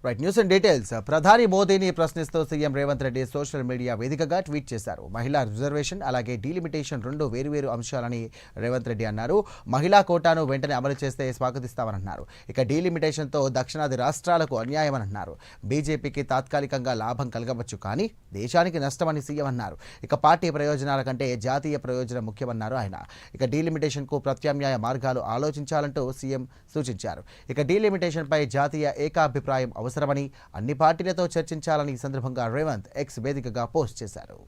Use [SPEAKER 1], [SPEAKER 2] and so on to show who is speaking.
[SPEAKER 1] Right news and details. ప్రధాని మోదీని ప్రశ్నిస్తూ CM Revanth Reddy social media వేదికగా ట్వీట్ చేశారు. మహిళా రిజర్వేషన్ అలాగే డీలిమిటేషన్ రెండు వేరువేరు అంశాలని రేవంత్ రెడ్డి అన్నారు. మహిళా కోటాను వెంటనే అమలు చేస్తే స్వాగతిస్తామని అన్నారు. ఇక డీలిమిటేషన్తో దక్షిణాది రాష్ట్రాలకు అన్యాయమని అన్నారు. బీజేపీకి తాత్కాలికంగా లాభం కలగవచ్చు, కానీ దేశానికి నష్టమని సీఎం అన్నారు. ఇక పార్టీ ప్రయోజనాల కంటే జాతీయ ప్రయోజనం ముఖ్యమన్నారు ఆయన. ఇక డీలిమిటేషన్కు ప్రత్యామ్నాయ మార్గాలు ఆలోచించాలంటూ సీఎం సూచించారు. ఇక డీలిమిటేషన్పై జాతీయ ఏకాభిప్రాయం అవసరమని, అన్ని పార్టీలతో చర్చించాలని ఈ సందర్భంగా రేవంత్ ఎక్స్ వేదికగా పోస్ట్ చేశారు.